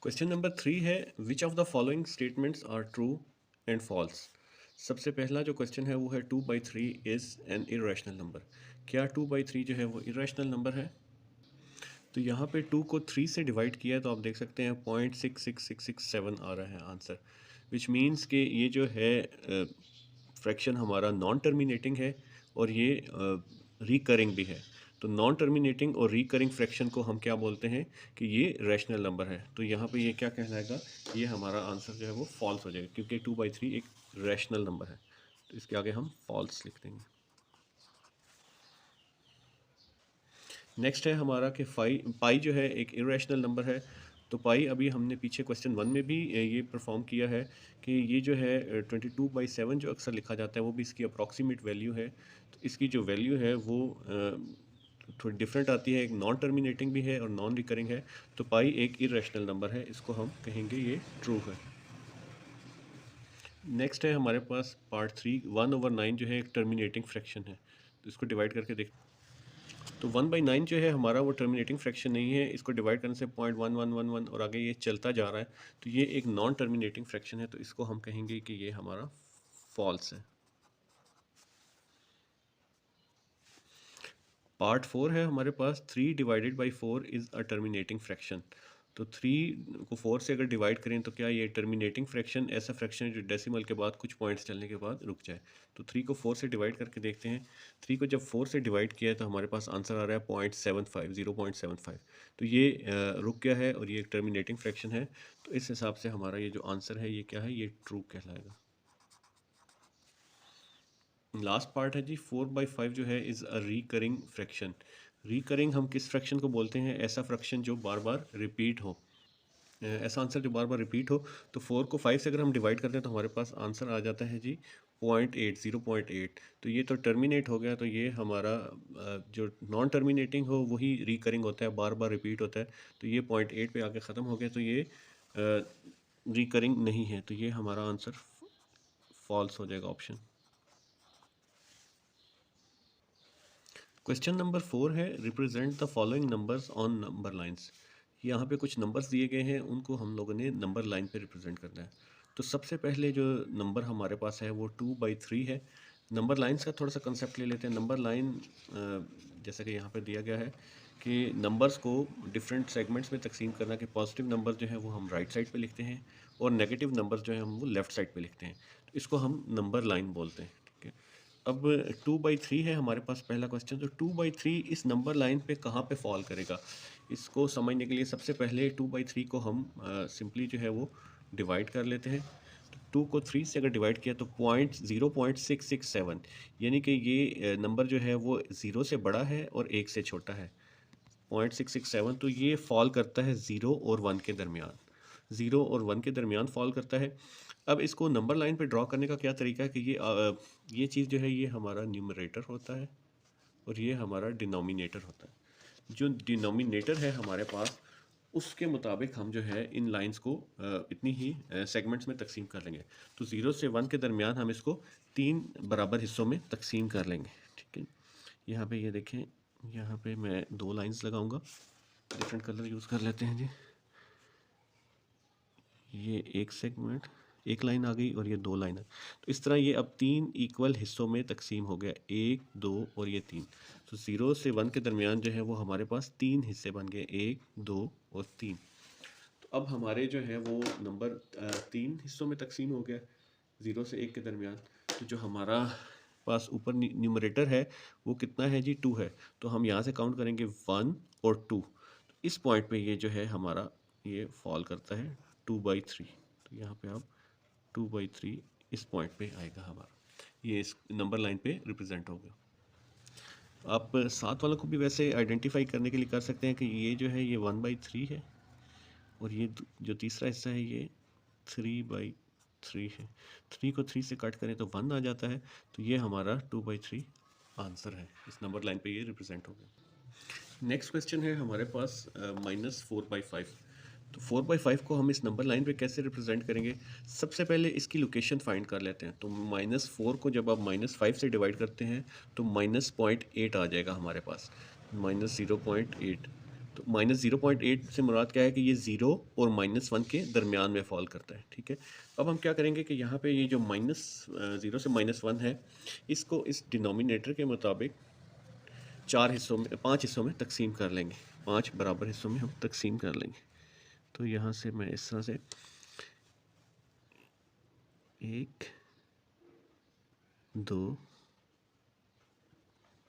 Question number 3 है, which of the following statements are true and false. सबसे पहला जो क्वेश्चन है वो है 2/3 इज़ एन इरेशनल नंबर। क्या 2/3 जो है वो इरेशनल नंबर है? तो यहाँ पे 2 को 3 से डिवाइड किया है तो आप देख सकते हैं 0.66667 आ रहा है आंसर, विच मीन्स कि ये जो है फ्रैक्शन हमारा नॉन टर्मिनेटिंग है और ये रिकरिंग भी है। तो नॉन टर्मिनेटिंग और रिकरिंग फ्रैक्शन को हम क्या बोलते हैं कि ये रैशनल नंबर है। तो यहाँ पे ये क्या कहलाएगा, ये हमारा आंसर जो है वो फॉल्स हो जाएगा क्योंकि 2/3 एक रैशनल नंबर है। तो इसके आगे हम फॉल्स लिख देंगे। नेक्स्ट है हमारा कि पाई जो है एक इरेशनल नंबर है। तो पाई अभी हमने पीछे क्वेश्चन 1 में भी ये परफॉर्म किया है कि ये जो है 22/7 जो अक्सर लिखा जाता है वो भी इसकी अप्रॉक्सीमेट वैल्यू है। तो इसकी जो वैल्यू है वो थोड़ी डिफरेंट आती है, एक नॉन टर्मिनेटिंग भी है और नॉन रिकरिंग है। तो पाई एक इरेशनल नंबर है, इसको हम कहेंगे ये ट्रू है। नेक्स्ट है हमारे पास पार्ट 3, 1/9 जो है एक टर्मिनेटिंग फ्रैक्शन है। तो इसको डिवाइड करके देख, तो 1/9 जो है हमारा वो टर्मिनेटिंग फ्रैक्शन नहीं है। इसको डिवाइड करने से 0.1111 और आगे ये चलता जा रहा है। तो ये एक नॉन टर्मिनेटिंग फ्रैक्शन है, तो इसको हम कहेंगे कि ये हमारा फॉल्स है। पार्ट 4 है हमारे पास, 3/4 इज़ अ टर्मिनेटिंग फ्रैक्शन। तो 3 को 4 से अगर डिवाइड करें तो क्या ये टर्मिनेटिंग फ्रैक्शन ऐसा फ्रैक्शन है जो डेसिमल के बाद कुछ पॉइंट्स चलने के बाद रुक जाए। तो 3 को 4 से डिवाइड करके देखते हैं। 3 को जब 4 से डिवाइड किया है तो हमारे पास आंसर आ रहा है 0.75। तो ये रुक गया है और ये एक टर्मिनेटिंग फ्रैक्शन है। तो इस हिसाब से हमारा ये जो आंसर है ये क्या है, ये ट्रू कहलाएगा। लास्ट पार्ट है जी 4/5 जो है is a recurring fraction. Recurring हम किस फ्रैक्शन को बोलते हैं? ऐसा फ्रैक्शन जो बार बार रिपीट हो। ऐसा आंसर जो बार बार रिपीट हो। तो 4 को 5 से अगर हम डिवाइड करते हैं तो हमारे पास आंसर आ जाता है जी 0.8। तो ये तो टर्मिनेट हो गया, तो ये हमारा जो नॉन टर्मिनेटिंग हो वही रिकरिंग होता है, बार बार रिपीट होता है। तो ये 0.8 पे आके ख़त्म हो गया, तो ये रिकरिंग नहीं है। तो ये हमारा आंसर फॉल्स हो जाएगा, ऑप्शन। क्वेश्चन नंबर 4 है, represent the following numbers on number lines. यहाँ पे कुछ नंबर्स दिए गए हैं, उनको हम लोगों ने नंबर लाइन पे रिप्रेजेंट करना है। तो सबसे पहले जो नंबर हमारे पास है वो 2/3 है। नंबर लाइंस का थोड़ा सा कंसेप्ट ले लेते हैं। नंबर लाइन जैसा कि यहाँ पे दिया गया है कि नंबर्स को डिफरेंट सेगमेंट्स में तकसीम करना, कि पॉजिटिव नंबर जो है वो हम राइट साइड पे लिखते हैं और नेगेटिव नंबर्स जो है हम वो लेफ़्ट साइड पे लिखते हैं। तो इसको हम नंबर लाइन बोलते हैं, ठीक है। अब 2/3 है हमारे पास पहला क्वेश्चन। तो 2/3 इस नंबर लाइन पे कहाँ पे फॉल करेगा, इसको समझने के लिए सबसे पहले 2/3 को हम सिंपली जो है वो डिवाइड कर लेते हैं। तो 2 को 3 से अगर डिवाइड किया तो 0.667, यानी कि ये नंबर जो है वो 0 से बड़ा है और 1 से छोटा है। 0.667, तो ये फॉल करता है 0 और 1 के दरमियान। 0 और 1 के दरमियान फॉल करता है। अब इसको नंबर लाइन पे ड्रॉ करने का क्या तरीका है कि ये चीज़ जो है ये हमारा न्यूमरेटर होता है और ये हमारा डिनोमिनेटर होता है। जो डिनोमिनेटर है हमारे पास, उसके मुताबिक हम जो है इन लाइंस को इतनी ही सेगमेंट्स में तकसीम कर लेंगे। तो 0 से 1 के दरमियान हम इसको 3 बराबर हिस्सों में तकसीम कर लेंगे, ठीक है। यहाँ पे ये देखें, यहाँ पे मैं 2 लाइंस लगाऊंगा, डिफरेंट कलर यूज़ कर लेते हैं जी। ये एक सेगमेंट, एक लाइन आ गई और ये 2 लाइन है। तो इस तरह ये अब 3 इक्वल हिस्सों में तकसीम हो गया, 1, 2 और ये 3। तो 0 से 1 के दरमियान जो है वो हमारे पास 3 हिस्से बन गए, 1, 2 और 3। तो अब हमारे जो है वो नंबर 3 हिस्सों में तकसीम हो गया 0 से 1 के दरमियान। तो जो हमारा पास ऊपर न्यूमरेटर है वो कितना है जी, 2 है। तो हम यहाँ से काउंट करेंगे 1 और 2। तो इस पॉइंट पे ये जो है हमारा ये फॉल करता है 2/3। तो यहाँ पे आप 2/3 इस पॉइंट पे आएगा हमारा, ये इस नंबर लाइन पे रिप्रेजेंट होगा। आप साथ वालों को भी वैसे आइडेंटिफाई करने के लिए कर सकते हैं कि ये जो है ये 1/3 है और ये जो तीसरा हिस्सा है ये 3/3 है। 3 को 3 से कट करें तो 1 आ जाता है। तो ये हमारा 2/3 आंसर है, इस नंबर लाइन पे ये रिप्रेजेंट हो गया। नेक्स्ट क्वेश्चन है हमारे पास -4/5। तो 4/5 को हम इस नंबर लाइन पे कैसे रिप्रेजेंट करेंगे? सबसे पहले इसकी लोकेशन फाइंड कर लेते हैं। तो -4 को जब आप -5 से डिवाइड करते हैं तो -0.8 आ जाएगा हमारे पास, -0.8। तो -0.8 से मुराद क्या है कि ये 0 और -1 के दरमियान में फॉल करता है, ठीक है। अब हम क्या करेंगे कि यहाँ पे ये जो -0 से -1 है, इसको इस डिनोमिनेटर के मुताबिक 5 हिस्सों में तकसीम कर लेंगे, 5 बराबर हिस्सों में हम तकसीम कर लेंगे। तो यहाँ से मैं इस तरह से 1 2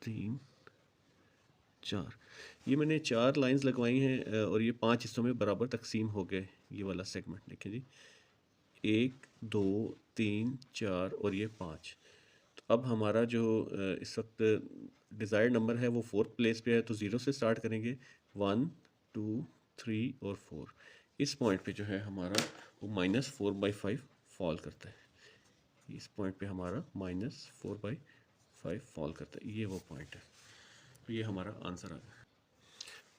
3 4 ये मैंने 4 लाइंस लगवाई हैं और ये 5 हिस्सों में बराबर तकसीम हो गए। ये वाला सेगमेंट देखिए जी, 1 2 3 4 और ये 5। तो अब हमारा जो इस वक्त डिज़ायर्ड नंबर है वो 4th प्लेस पे है, तो 0 से स्टार्ट करेंगे, 1 2 3 और 4। इस पॉइंट पे जो है हमारा वो -4/5 फॉल करता है। इस पॉइंट पे हमारा -4/5 फॉल करता है, ये वो पॉइंट है। तो ये हमारा आंसर आ गया।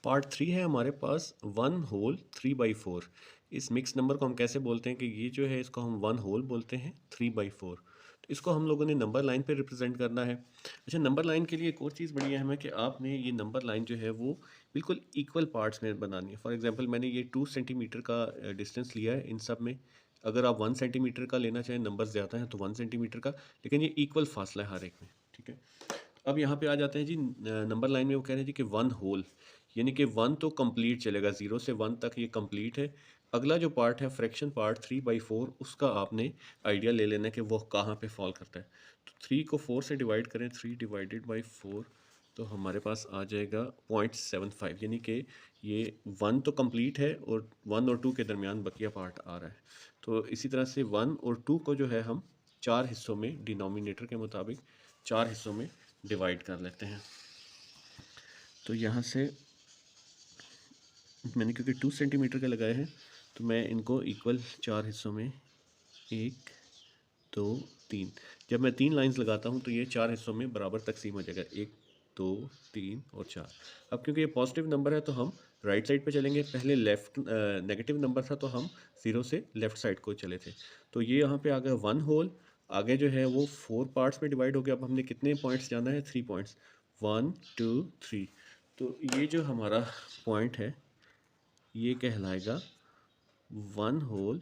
पार्ट 3 है हमारे पास 1 होल 3/4। इस मिक्स नंबर को हम कैसे बोलते हैं कि ये जो है इसको हम 1 होल बोलते हैं 3/4। तो इसको हम लोगों ने नंबर लाइन पे रिप्रेजेंट करना है। अच्छा, नंबर लाइन के लिए एक और चीज़ बड़ी अहम है कि आपने ये नंबर लाइन जो है वो बिल्कुल इक्वल पार्ट्स में बनानी है। फॉर एग्जांपल मैंने ये 2 सेंटीमीटर का डिस्टेंस लिया है इन सब में। अगर आप 1 सेंटीमीटर का लेना चाहें, नंबर ज़्यादा हैं तो 1 सेंटीमीटर का, लेकिन ये इक्वल फासला है हर एक में, ठीक है। अब यहाँ पे आ जाते हैं जी, नंबर लाइन में वो कह रहे हैं जी कि 1 होल, यानी कि 1 तो कंप्लीट चलेगा, 0 से 1 तक ये कंप्लीट है। अगला जो पार्ट है फ्रैक्शन पार्ट 3/4, उसका आपने आइडिया ले लेना है कि वो कहाँ पे फॉल करता है। तो 3 को 4 से डिवाइड करें, 3 डिवाइडेड बाई 4, तो हमारे पास आ जाएगा 0.75, यानी कि ये 1 तो कंप्लीट है और 1 और 2 के दरमियान बकिया पार्ट आ रहा है। तो इसी तरह से 1 और 2 को जो है हम 4 हिस्सों में, डिनोमिनेटर के मुताबिक 4 हिस्सों में डिवाइड कर लेते हैं। तो यहाँ से मैंने क्योंकि 2 सेंटीमीटर के लगाए हैं, तो मैं इनको इक्वल 4 हिस्सों में, 1 2 3, जब मैं 3 लाइंस लगाता हूँ तो ये 4 हिस्सों में बराबर तकसीम हो जाएगा, 1 2 3 और 4। अब क्योंकि ये पॉजिटिव नंबर है तो हम राइट साइड पे चलेंगे। पहले लेफ़्ट नेगेटिव नंबर था तो हम 0 से लेफ़्ट साइड को चले थे। तो ये यहाँ पे आ गया 1 होल, आगे जो है वो 4 पार्ट्स में डिवाइड हो गया। अब हमने कितने पॉइंट्स जाना है, 3 पॉइंट्स, 1 2 3। तो ये जो हमारा पॉइंट है ये कहलाएगा 1 होल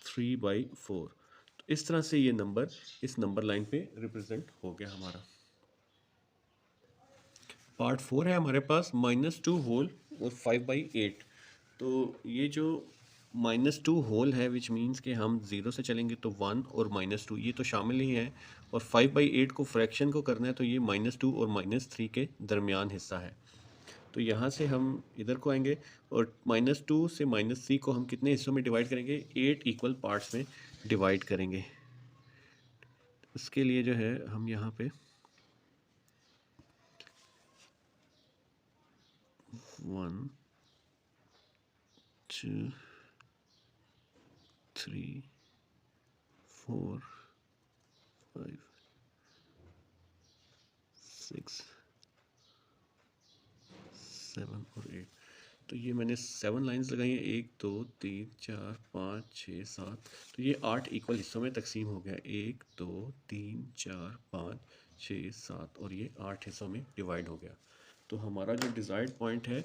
3/4। तो इस तरह से ये नंबर इस नंबर लाइन पे रिप्रेजेंट हो गया हमारा। पार्ट 4 है हमारे पास -2 होल और 5/8। तो ये जो -2 होल है, विच मीन्स कि हम 0 से चलेंगे तो 1 और -2 ये तो शामिल ही है, और 5/8 को फ्रैक्शन को करना है तो ये -2 और -3 के दरमियान हिस्सा है। तो यहाँ से हम इधर को आएंगे और -2 से -3 को हम कितने हिस्सों में डिवाइड करेंगे, 8 इक्वल पार्ट्स में डिवाइड करेंगे। इसके लिए जो है हम यहाँ पे 1 2 3 4 5 6 7 और 8। तो ये मैंने 7 लाइंस लगाई हैं, 1 2 3 4 5 6 7। तो ये 8 इक्वल हिस्सों में तकसीम हो गया, 1 2 3 4 5 6 7, और ये 8 हिस्सों में डिवाइड हो गया। तो हमारा जो डिज़ायर्ड पॉइंट है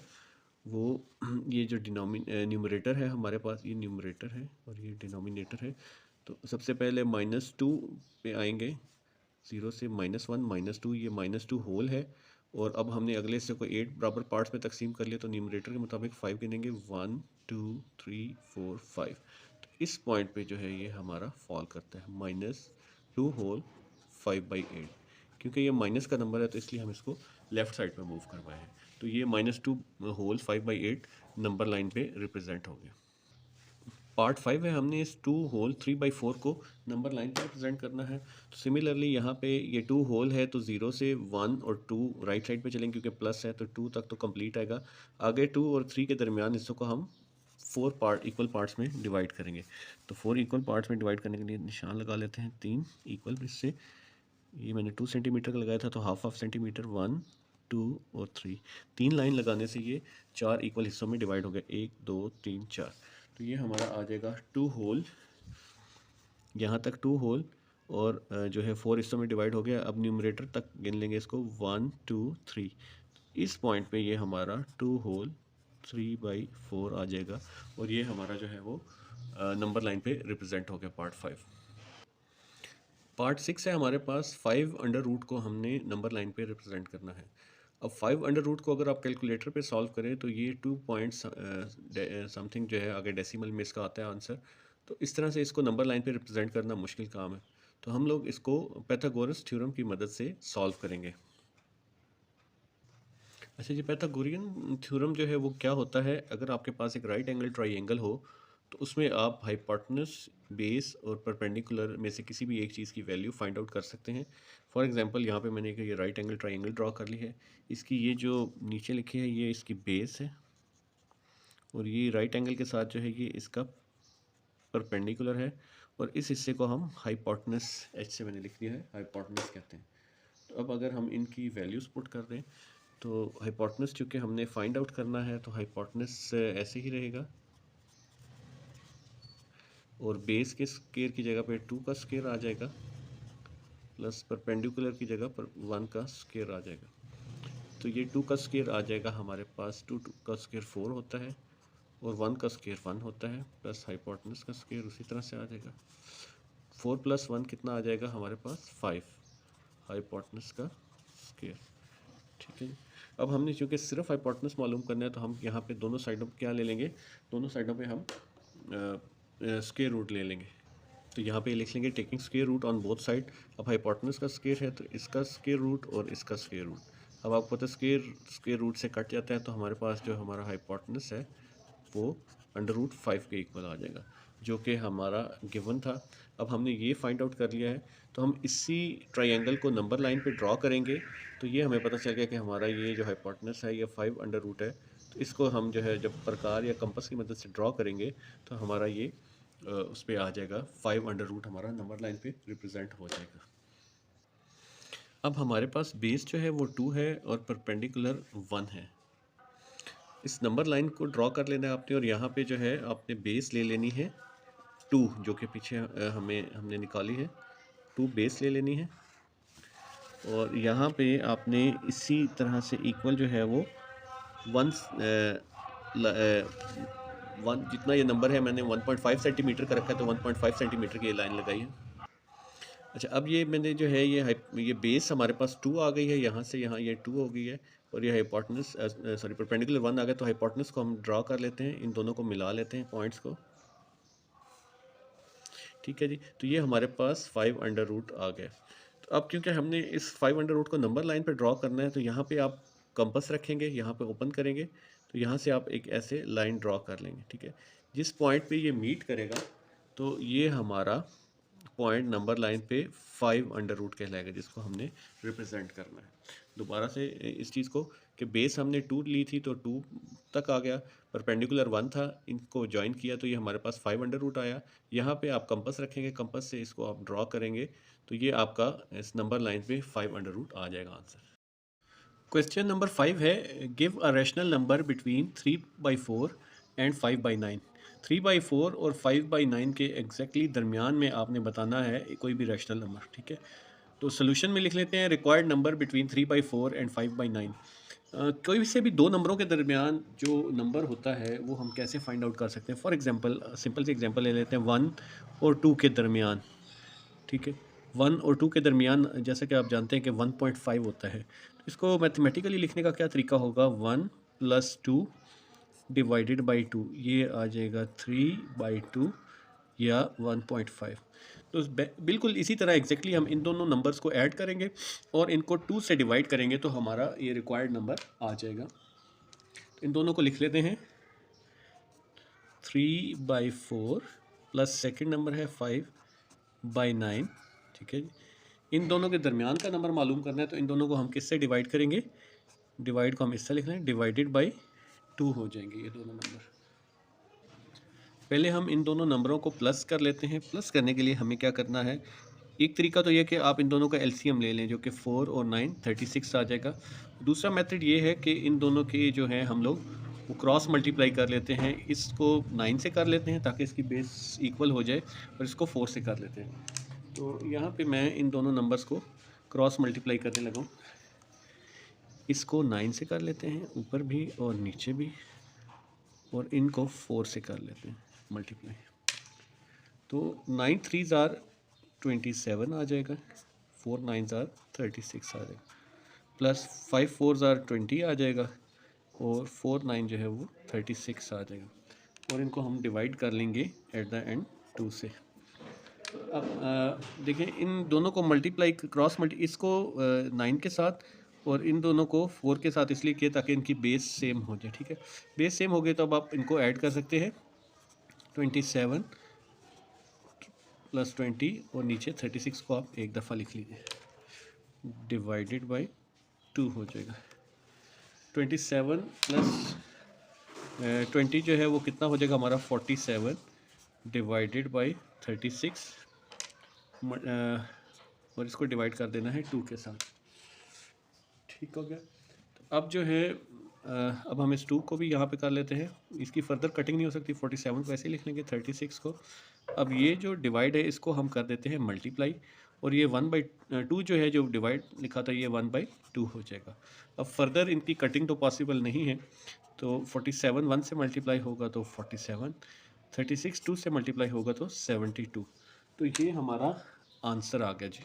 वो ये जो न्यूमरेटर है हमारे पास, ये न्यूमरेटर है और ये डिनोमिनेटर है। तो सबसे पहले -2 पे आएंगे, 0 से -1 -2, ये -2 होल है, और अब हमने अगले हिस्से को 8 बराबर पार्ट्स में तकसीम कर लिया, तो न्यूमरेटर के मुताबिक 5 गिनेंगे, 1 2 3 4 5। तो इस पॉइंट पे जो है ये हमारा फॉल करता है, -2 होल 5/8। क्योंकि ये माइनस का नंबर है तो इसलिए हम इसको लेफ़्ट साइड पे मूव करवाए हैं। तो ये -2 होल 5/8 नंबर लाइन पे रिप्रेजेंट हो गया। पार्ट 5 है, हमने इस 2 होल 3/4 को नंबर लाइन पे रिप्रेजेंट करना है। तो सिमिलरली यहाँ पे ये 2 होल है तो 0 से 1 और 2 राइट साइड पे चलेंगे, क्योंकि प्लस है तो 2 तक तो कंप्लीट आएगा। आगे 2 और 3 के दरमियान हिस्सों को हम 4 पार्ट इक्वल पार्ट्स में डिवाइड करेंगे। तो 4 इक्वल पार्ट्स में डिवाइड करने के लिए निशान लगा लेते हैं, 3 इक्वल हिस्से। ये मैंने 2 सेंटीमीटर का लगाया था तो हाफ सेंटीमीटर, 1 2 और 3। 3 लाइन लगाने से ये 4 इक्वल हिस्सों में डिवाइड हो गया, 1 2 3 4। तो ये हमारा आ जाएगा 2 होल, यहाँ तक 2 होल, और जो है 4 हिस्सों में डिवाइड हो गया। अब न्यूमरेटर तक गिन लेंगे इसको, 1 2 3। इस पॉइंट पे ये हमारा 2 होल 3/4 आ जाएगा और ये हमारा जो है वो नंबर लाइन पे रिप्रेजेंट हो गया पार्ट 5। पार्ट 6 है हमारे पास 5 अंडर रूट को हमने नंबर लाइन पे रिप्रेजेंट करना है। अब 5 अंडर रूट को अगर आप कैलकुलेटर पे सॉल्व करें तो ये 2 पॉइंट समथिंग जो है आगे डेसिमल में इसका आता है आंसर। तो इस तरह से इसको नंबर लाइन पे रिप्रेजेंट करना मुश्किल काम है, तो हम लोग इसको पैथागोरस थ्योरम की मदद से सॉल्व करेंगे। अच्छा जी, पैथागोरियन थ्योरम जो है वो क्या होता है, अगर आपके पास एक राइट एंगल ट्राइंगल हो तो उसमें आप हाइपोटेनस, बेस और परपेंडिकुलर में से किसी भी एक चीज़ की वैल्यू फाइंड आउट कर सकते हैं। फॉर एग्जांपल यहाँ पे मैंने ये राइट एंगल ट्राइंगल ड्रॉ कर ली है, इसकी ये जो नीचे लिखी है ये इसकी बेस है और ये राइट एंगल के साथ जो है ये इसका परपेंडिकुलर है और इस हिस्से को हम हाइपोटेनस, एच से मैंने लिख दिया है, हाइपोटेनस कहते हैं। तो अब अगर हम इनकी वैल्यूज़ पुट कर दें तो हाइपोटेनस चूँकि हमने फाइंड आउट करना है तो हाइपोटेनस ऐसे ही रहेगा और बेस के स्केयर की जगह पे 2 का स्केयर आ जाएगा प्लस परपेंडिकुलर की जगह पर 1 का स्केयर आ जाएगा। तो ये 2 का स्केयर आ जाएगा हमारे पास, 2 का स्केयर 4 होता है और 1 का स्केयर 1 होता है प्लस हाइपोटेनस का स्केयर उसी तरह से आ जाएगा। 4 + 1 कितना आ जाएगा हमारे पास 5 हाइपोटेनस का स्केयर। ठीक है जी। अब हमने चूँकि सिर्फ हाइपोटेनस मालूम करना है तो हम यहाँ पे दोनों साइडों पे क्या ले लेंगे, दोनों साइडों पे हम स्क्वायर रूट ले लेंगे। तो यहाँ पे लिख लेंगे taking square root on both side. अब हाइपोटेनस का स्क्वायर है तो इसका स्क्वायर रूट और इसका स्क्वायर रूट। अब आपको पता है स्क्वायर रूट से कट जाता है तो हमारे पास जो हमारा हाइपोटेनस है वो √5 के इक्वल आ जाएगा, जो कि हमारा गिवन था। अब हमने ये फाइंड आउट कर लिया है तो हम इसी ट्रायंगल को नंबर लाइन पे ड्रॉ करेंगे तो ये हमें पता चल गया कि हमारा ये जो हाइपोटेनस है ये 5 √ है। तो इसको हम जो है जब प्रकार या कंपास की मदद से ड्रॉ करेंगे तो हमारा ये उस पर आ जाएगा 5 हमारा नंबर लाइन पे रिप्रेजेंट हो जाएगा। अब हमारे पास बेस जो है वो 2 है और परपेंडिकुलर 1 है। इस नंबर लाइन को ड्रॉ कर लेना है आपने और यहाँ पे जो है आपने बेस ले लेनी है 2, जो कि पीछे हमने निकाली है 2 बेस ले लेनी है और यहाँ पे आपने इसी तरह से इक्वल जो है वो 1 जितना ये नंबर है मैंने 1.5 सेंटीमीटर का रखा है तो 1.5 सेंटीमीटर की लाइन लगाई है। अच्छा, अब ये मैंने जो है ये बेस हमारे पास 2 आ गई है, यहाँ से यहाँ ये 2 हो गई है और ये हाइपोटेनस सॉरी परपेंडिकुलर 1 आ गया। तो हाइपोटेनस को हम ड्रॉ कर लेते हैं, इन दोनों को मिला लेते हैं पॉइंट्स को। ठीक है जी, तो ये हमारे पास 5 आ गया। तो अब क्योंकि हमने इस 5 को नंबर लाइन पे ड्रॉ करना है तो यहाँ पे आप कंपास रखेंगे, यहाँ पे ओपन करेंगे तो यहाँ से आप एक ऐसे लाइन ड्रॉ कर लेंगे। ठीक है, जिस पॉइंट पे ये मीट करेगा तो ये हमारा पॉइंट नंबर लाइन पे 5 कहलाएगा, जिसको हमने रिप्रेजेंट करना है। दोबारा से इस चीज़ को कि बेस हमने 2 ली थी तो 2 तक आ गया, परपेंडिकुलर 1 था, इनको ज्वाइन किया तो ये हमारे पास 5 आया। यहाँ पे आप कंपास रखेंगे, कंपास से इसको आप ड्रॉ करेंगे तो ये आपका इस नंबर लाइन पे 5 आ जाएगा आंसर। क्वेश्चन नंबर 5 है, give a rational number between 3/4 and 5/9। 3/4 और 5/9 के एग्जैक्टली दरमियान में आपने बताना है कोई भी रैशनल नंबर। ठीक है, तो सोल्यूशन में लिख लेते हैं रिक्वायर्ड नंबर बिटवीन 3/4 एंड 5/9। कोई से भी दो नंबरों के दरमियान जो नंबर होता है वो हम कैसे फाइंड आउट कर सकते हैं। फॉर एग्जांपल सिंपल से एग्जांपल ले लेते हैं 1 और 2 के दरमियान। ठीक है, 1 और 2 के दरमियान जैसे कि आप जानते हैं कि 1.5 होता है। तो इसको मैथमेटिकली लिखने का क्या तरीका होगा, 1 + 2 डिवाइडेड बाई 2, ये आ जाएगा 3/2 या 1.5। तो बिल्कुल इसी तरह एग्जैक्टली हम इन दोनों नंबर्स को ऐड करेंगे और इनको 2 से डिवाइड करेंगे तो हमारा ये रिक्वायर्ड नंबर आ जाएगा। तो इन दोनों को लिख लेते हैं, 3/4 प्लस सेकेंड नंबर है 5/9। ठीक है जी, इन दोनों के दरमियान का नंबर मालूम करना है तो इन दोनों को हम किससे डिवाइड करेंगे, डिवाइड को हम इससे लिख लें, डिवाइडेड बाई 2 हो जाएंगे ये दोनों नंबर। पहले हम इन दोनों नंबरों को प्लस कर लेते हैं। प्लस करने के लिए हमें क्या करना है, एक तरीका तो ये कि आप इन दोनों का एलसीएम ले लें, जो कि 4 और 9 36 आ जाएगा। दूसरा मेथड ये है कि इन दोनों के जो है हम लोग वो क्रॉस मल्टीप्लाई कर लेते हैं। इसको 9 से कर लेते हैं ताकि इसकी बेस इक्वल हो जाए और इसको 4 से कर लेते हैं। तो यहाँ पे मैं इन दोनों नंबर्स को क्रॉस मल्टीप्लाई करने लगा हूँ। इसको 9 से कर लेते हैं, ऊपर भी और नीचे भी। और इनको 4 से कर लेते हैं मल्टीप्लाई। तो 9 3s आर 27 आ जाएगा, 4 9s आर 36 आ जाएगा, प्लस 5 4s आर 20 आ जाएगा, और 4 9 जो है वो 36 आ जाएगा। और इनको हम डिवाइड कर लेंगे एट द एंड 2 से। अब देखें, इन दोनों को मल्टीप्लाई क्रॉस मल्टी इसको 9 के साथ और इन दोनों को 4 के साथ इसलिए किया ताकि इनकी बेस सेम हो जाए। ठीक है, बेस सेम हो गए तो अब आप इनको ऐड कर सकते हैं, 27 प्लस 20 और नीचे 36 को आप एक दफ़ा लिख लीजिए, डिवाइडेड बाई 2 हो जाएगा। 27 प्लस 20 जो है वो कितना हो जाएगा हमारा 47 डिवाइडेड बाई 36, और इसको डिवाइड कर देना है 2 के साथ। ठीक हो गया। तो अब जो है अब हम इस 2 को भी यहाँ पे कर लेते हैं, इसकी फर्दर कटिंग नहीं हो सकती, 47 को ऐसे लिख लेंगे, 36 को। अब ये जो डिवाइड है इसको हम कर देते हैं मल्टीप्लाई, और ये 1/2 जो है जो डिवाइड लिखा था ये 1/2 हो जाएगा। अब फर्दर इनकी कटिंग तो पॉसिबल नहीं है, तो 47 1 से मल्टीप्लाई होगा तो 47, 36 2 से मल्टीप्लाई होगा तो 72। तो ये हमारा आंसर आ गया जी।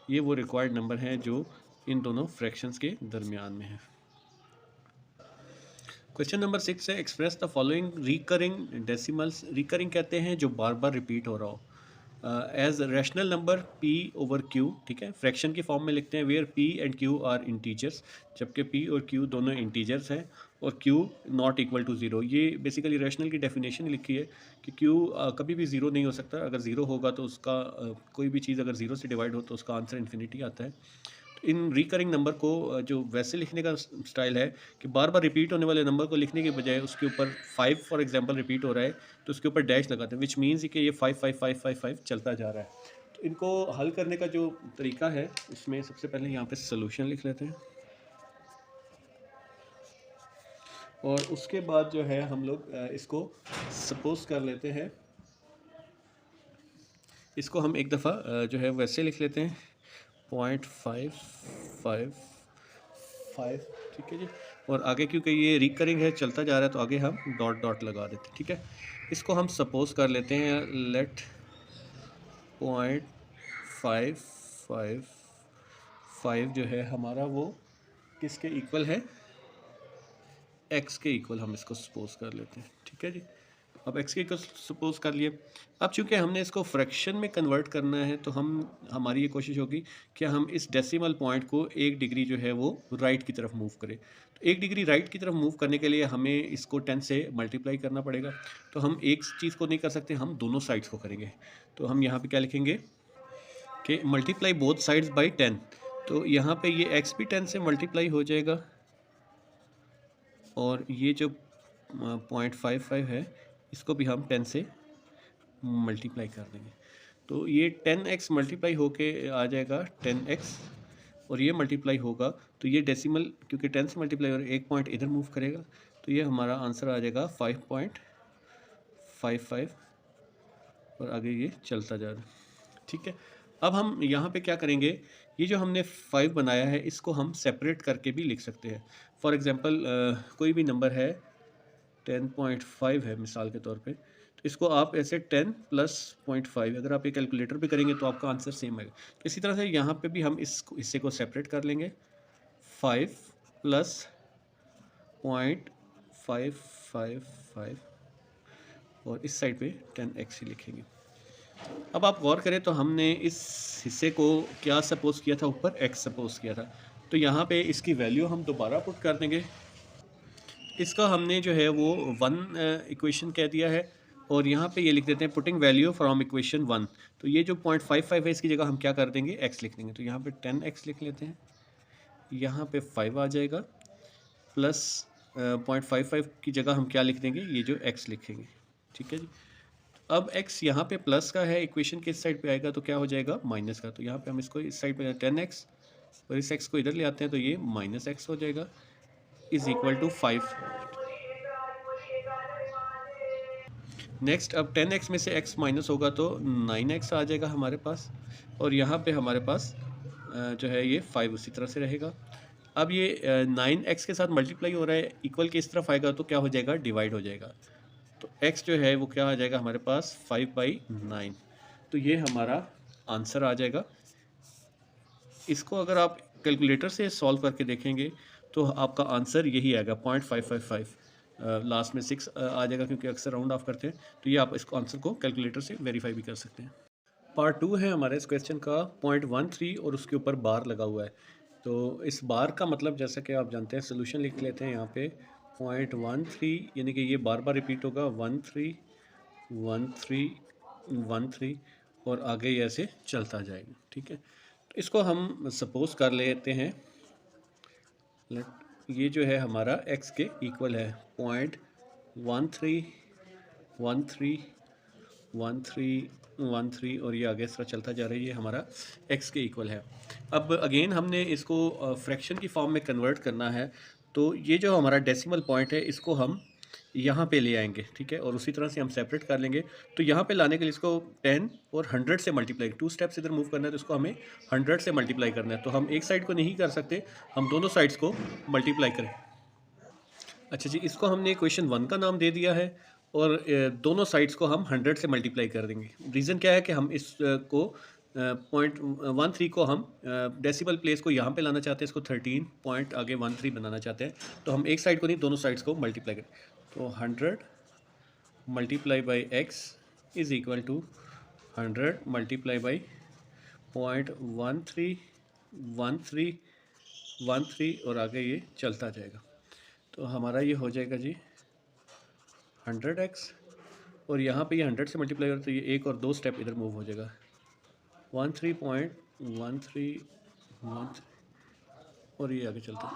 ये वो रिक्वायर्ड नंबर है जो इन दोनों फ्रैक्शंस के दरमियान में है। क्वेश्चन नंबर 6 है, express the following recurring decimals. Recurring कहते हैं जो बार बार रिपीट हो रहा हो, as rational number p over q। ठीक है, फ्रैक्शन की फॉर्म में लिखते हैं where p and q are integers, जबकि p और q दोनों इंटीजर्स हैं और q नॉट इक्वल टू 0। ये बेसिकली रैशनल की डेफिनेशन लिखी है कि q कभी भी ज़ीरो नहीं हो सकता, अगर ज़ीरो होगा तो उसका कोई भी चीज़ अगर ज़ीरो से डिवाइड हो तो उसका आंसर इन्फिनिटी आता है। इन रिकरिंग नंबर को जो वैसे लिखने का स्टाइल है कि बार बार रिपीट होने वाले नंबर को लिखने के बजाय उसके ऊपर 5 फॉर एग्जांपल रिपीट हो रहा है तो उसके ऊपर डैश लगाते हैं, विच मीन्स कि ये 5 5 5 5 5 चलता जा रहा है। तो इनको हल करने का जो तरीका है इसमें सबसे पहले यहाँ पे सोल्यूशन लिख लेते हैं, और उसके बाद जो है हम लोग इसको सपोज कर लेते हैं, इसको हम एक दफ़ा जो है वैसे लिख लेते हैं 0.555। ठीक है जी, और आगे क्योंकि ये रिकरिंग है चलता जा रहा है तो आगे हम डॉट डॉट लगा देते हैं। ठीक है, इसको हम सपोज कर लेते हैं लेट 0.555 जो है हमारा वो किसके इक्वल है, x के इक्वल हम इसको सपोज कर लेते हैं। ठीक है जी, अब x के इक्वल सपोज कर लिए। अब चूंकि हमने इसको फ्रैक्शन में कन्वर्ट करना है तो हमारी ये कोशिश होगी कि हम इस डेसिमल पॉइंट को 1 डिग्री जो है वो राइट की तरफ मूव करें। तो 1 डिग्री राइट की तरफ मूव करने के लिए हमें इसको 10 से मल्टीप्लाई करना पड़ेगा। तो हम एक चीज़ को नहीं कर सकते, हम दोनों साइड्स को करेंगे। तो हम यहाँ पर क्या लिखेंगे कि मल्टीप्लाई बोथ साइड्स बाई 10। तो यहाँ पर ये x भी 10 से मल्टीप्लाई हो जाएगा, और ये जो 0.55 है इसको भी हम 10 से मल्टीप्लाई कर देंगे। तो ये 10x मल्टीप्लाई होके आ जाएगा 10x, और ये मल्टीप्लाई होगा तो ये डेसिमल क्योंकि 10 से मल्टीप्लाई और एक पॉइंट इधर मूव करेगा तो ये हमारा आंसर आ जाएगा 5.55, और आगे ये चलता जा रहा है। ठीक है, अब हम यहाँ पे क्या करेंगे, ये जो हमने 5 बनाया है इसको हम सेपरेट करके भी लिख सकते हैं। फॉर एग्जांपल कोई भी नंबर है 10.5 है मिसाल के तौर पे, तो इसको आप ऐसे 10 प्लस 0.5 अगर आप ये कैलकुलेटर पे करेंगे तो आपका आंसर सेम आएगा। तो इसी तरह से यहाँ पे भी हम इस हिस्से को सेपरेट कर लेंगे, 5 प्लस 0.555 और इस साइड पे 10x ही लिखेंगे। अब आप गौर करें तो हमने इस हिस्से को क्या सपोज किया था, ऊपर x सपोज किया था, तो यहाँ पे इसकी वैल्यू हम दोबारा पुट कर देंगे। इसका हमने जो है वो 1 इक्वेशन कह दिया है, और यहाँ पे ये लिख देते हैं पुटिंग वैल्यू फ्रॉम इक्वेशन 1। तो ये जो 0.55 है इसकी जगह हम क्या कर देंगे, x लिख देंगे। तो यहाँ पे 10x लिख लेते हैं, यहाँ पे 5 आ जाएगा, प्लस 0.55 की जगह हम क्या लिख देंगे, ये जो x लिखेंगे। ठीक है जी, अब x यहाँ पे प्लस का है, इक्वेशन के इस साइड पे आएगा तो क्या हो जाएगा, माइनस का। तो यहाँ पे हम इसको इस साइड पे 10x और इस x को इधर ले आते हैं तो ये -x हो जाएगा, इज इक्वल टू 5। नेक्स्ट अब 10x में से x माइनस होगा तो 9x आ जाएगा हमारे पास, और यहाँ पे हमारे पास जो है ये 5 उसी तरह से रहेगा। अब ये 9x के साथ मल्टीप्लाई हो रहा है, इक्वल के इस तरफ आएगा तो क्या हो जाएगा, डिवाइड हो जाएगा। तो x जो है वो क्या आ जाएगा हमारे पास 5/9। तो ये हमारा आंसर आ जाएगा। इसको अगर आप कैलकुलेटर से सॉल्व करके देखेंगे तो आपका आंसर यही आएगा 0.555। लास्ट में 6 आ जाएगा क्योंकि अक्सर राउंड ऑफ करते हैं। तो ये आप इसको आंसर को कैलकुलेटर से वेरीफाई भी कर सकते हैं। पार्ट 2 है हमारे इस क्वेश्चन का 0.13 और उसके ऊपर बार लगा हुआ है। तो इस बार का मतलब जैसा कि आप जानते हैं, सोल्यूशन लिख लेते हैं यहाँ पे 0.13, यानी कि ये बार बार रिपीट होगा 13 13 13 और आगे ये ऐसे चलता जाएगा। ठीक है, तो इसको हम सपोज कर लेते हैं ये जो है हमारा x के इक्वल है 0.13 13 13 13 और ये आगे इस तरह चलता जा रही है, हमारा x के इक्वल है। अब अगेन हमने इसको फ्रैक्शन की फॉर्म में कन्वर्ट करना है। तो ये जो हमारा डेसिमल पॉइंट है इसको हम यहाँ पे ले आएंगे। ठीक है, और उसी तरह से हम सेपरेट कर लेंगे। तो यहाँ पे लाने के लिए इसको 10 और 100 से मल्टीप्लाई, 2 स्टेप्स इधर मूव करना है तो इसको हमें 100 से मल्टीप्लाई करना है। तो हम एक साइड को नहीं कर सकते, हम दोनों साइड्स को मल्टीप्लाई करें। अच्छा जी, इसको हमने क्वेश्चन 1 का नाम दे दिया है और दोनों साइड्स को हम 100 से मल्टीप्लाई कर देंगे। रीज़न क्या है कि हम इस को 0.13 को हम डेसिमल प्लेस को यहाँ पे लाना चाहते हैं, इसको 13 पॉइंट आगे 13 बनाना चाहते हैं। तो हम एक साइड को नहीं, दोनों साइड्स को मल्टीप्लाई करें। तो 100 multiply by x is equal to 100 multiply by 0.13 13 13 और आगे ये चलता जाएगा। तो हमारा ये हो जाएगा जी 100x और यहाँ पे ये 100 से मल्टीप्लाई हो तो ये एक और 2 स्टेप इधर मूव हो जाएगा 13.13 और ये आगे चलता है।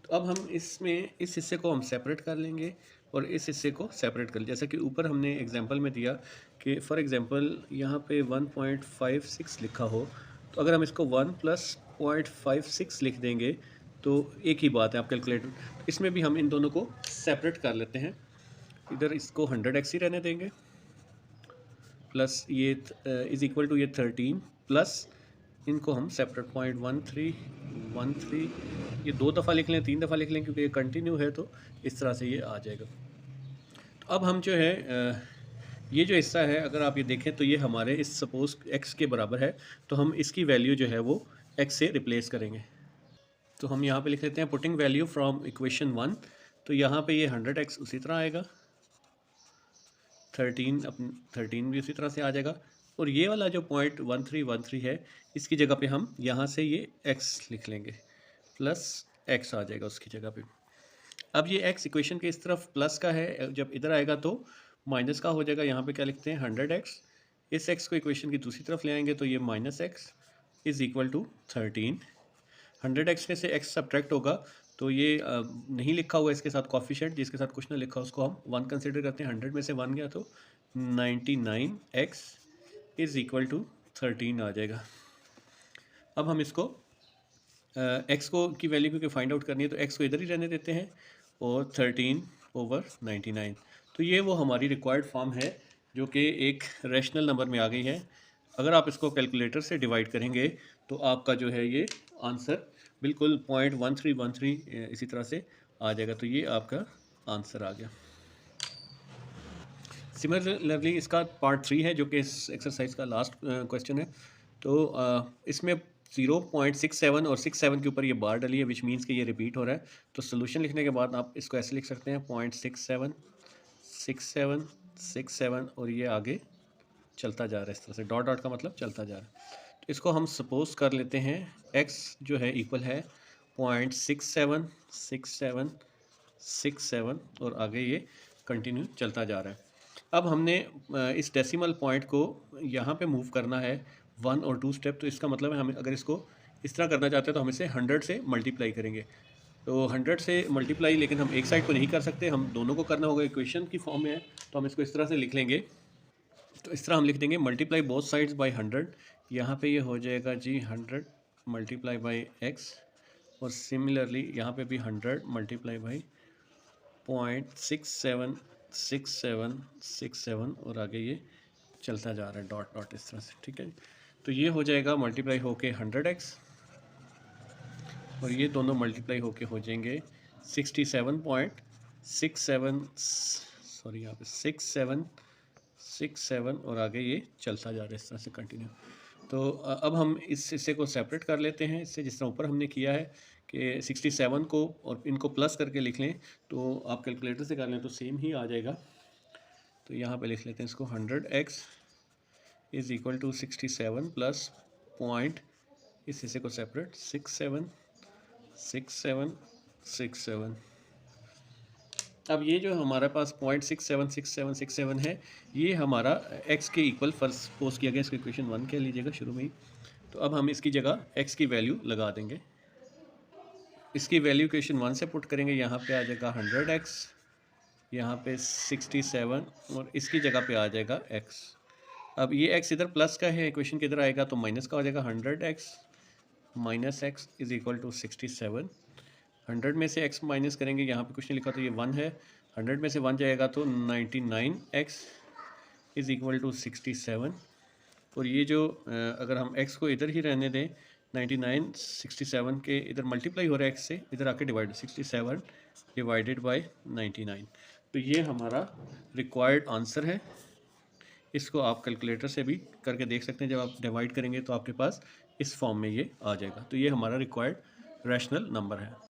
तो अब हम इसमें इस हिस्से को हम सेपरेट कर लेंगे और इस हिस्से को सेपरेट कर, जैसा कि ऊपर हमने एग्जांपल में दिया कि फॉर एग्जांपल यहाँ पे 1.56 लिखा हो, तो अगर हम इसको 1 + 0.56 लिख देंगे तो एक ही बात है, आप कैलकुलेटर इसमें भी हम इन दोनों को सेपरेट कर लेते हैं। इधर इसको 100x ही रहने देंगे प्लस ये इज़ इक्वल टू ये 13 प्लस इनको हम सेपरेट 0.13 ये 2 दफ़ा लिख लें, 3 दफ़ा लिख लें, क्योंकि ये कंटिन्यू है तो इस तरह से ये आ जाएगा। तो अब हम जो है ये जो हिस्सा है अगर आप ये देखें तो ये हमारे इस सपोज x के बराबर है, तो हम इसकी वैल्यू जो है वो x से रिप्लेस करेंगे। तो हम यहाँ पे लिख लेते हैं पुटिंग वैल्यू फ्रॉम इक्वेशन 1। तो यहाँ पे ये 100x उसी तरह आएगा, 13 भी उसी तरह से आ जाएगा और ये वाला जो 0.13 है इसकी जगह पे हम यहाँ से ये x लिख लेंगे प्लस x आ जाएगा उसकी जगह पे। अब ये x इक्वेशन के इस तरफ प्लस का है, जब इधर आएगा तो माइनस का हो जाएगा। यहाँ पे क्या लिखते हैं 100x, इस x को इक्वेशन की दूसरी तरफ ले आएंगे तो ये -x is equal to 13। 100x में से x सब्ट्रैक्ट होगा तो ये नहीं लिखा हुआ इसके साथ कॉफिशेंट, जिसके साथ कुछ ना लिखा उसको हम 1 कंसिडर करते हैं। 100 में से 1 गया तो 99x इज़ इक्वल टू 13 आ जाएगा। अब हम इसको x को की वैल्यू क्योंकि फाइंड आउट करनी है तो x को इधर ही रहने देते हैं और 13/99। तो ये वो हमारी रिक्वायर्ड फॉर्म है जो कि एक रैशनल नंबर में आ गई है। अगर आप इसको कैलकुलेटर से डिवाइड करेंगे तो आपका जो है ये आंसर बिल्कुल 0.1313 इसी तरह से आ जाएगा। तो ये आपका आंसर आ गया। सिमिलरली इसका पार्ट 3 है जो कि इस एक्सरसाइज का लास्ट क्वेश्चन है। तो इसमें 0.67 और 67 के ऊपर ये बार डली है, विच मीन्स कि ये रिपीट हो रहा है। तो सोल्यूशन लिखने के बाद आप इसको ऐसे लिख सकते हैं 0.67 67 67 और ये आगे चलता जा रहा है इस तरह से, डॉट डॉट का मतलब चलता जा रहा है। तो इसको हम सपोज कर लेते हैं x जो है इक्वल है 0.67 67 67 और आगे ये कंटिन्यू चलता जा रहा है। अब हमने इस डेसिमल पॉइंट को यहाँ पे मूव करना है 1 और 2 स्टेप। तो इसका मतलब है हमें अगर इसको इस तरह करना चाहते हैं तो हम इसे 100 से मल्टीप्लाई करेंगे। तो 100 से मल्टीप्लाई, लेकिन हम एक साइड को नहीं कर सकते, हम दोनों को करना होगा। इक्वेशन की फॉर्म में है तो हम इसको इस तरह से लिख लेंगे। तो इस तरह हम लिख देंगे मल्टीप्लाई बोथ साइड्स बाय 100। यहाँ पे ये हो जाएगा जी 100 मल्टीप्लाई बाई x और सिमिलरली यहाँ पे भी 100 मल्टीप्लाई बाई 0.67 67 67 और आगे ये चलता जा रहा है डॉट डॉट इस तरह से। ठीक है, तो ये हो जाएगा मल्टीप्लाई होके 100x और ये दोनों मल्टीप्लाई होके हो जाएंगे 67.67, सॉरी यहाँ पे 6767 और आगे ये चलता जा रहा है इस तरह से कंटिन्यू। तो अब हम इस हिस्से को सेपरेट कर लेते हैं इससे, जिस तरह ऊपर हमने किया है कि 67 को और इनको प्लस करके लिख लें, तो आप कैलकुलेटर से कर लें तो सेम ही आ जाएगा। तो यहाँ पे लिख लेते हैं इसको 100x is equal to 67 plus point, इस हिस्से को सेपरेट 676767। अब ये जो हमारे पास 0.676767 है, ये हमारा x के इक्वल फर्स्ट सपोज किया गया, इसको इक्वेशन 1 कह लीजिएगा शुरू में ही। तो अब हम इसकी जगह x की वैल्यू लगा देंगे, इसकी वैल्यू इक्वेशन 1 से पुट करेंगे, यहाँ पे आ जाएगा 100x, यहाँ पे 67 और इसकी जगह पे आ जाएगा x। अब ये x इधर प्लस का है, इक्वेशन किधर आएगा तो माइनस का हो जाएगा, 100x minus x is equal to 67। 100 में से x माइनस करेंगे, यहाँ पे कुछ नहीं लिखा तो ये 1 है, 100 में से 1 जाएगा तो 99x इज़ इक्वल टू 67। और ये जो अगर हम x को इधर ही रहने दें, 99 67 के इधर मल्टीप्लाई हो रहा है x से, इधर आके डिवाइड, 67 डिवाइडेड बाय 99। तो ये हमारा रिक्वायर्ड आंसर है। इसको आप कैलकुलेटर से भी करके देख सकते हैं, जब आप डिवाइड करेंगे तो आपके पास इस फॉर्म में ये आ जाएगा। तो ये हमारा रिक्वायर्ड रैशनल नंबर है।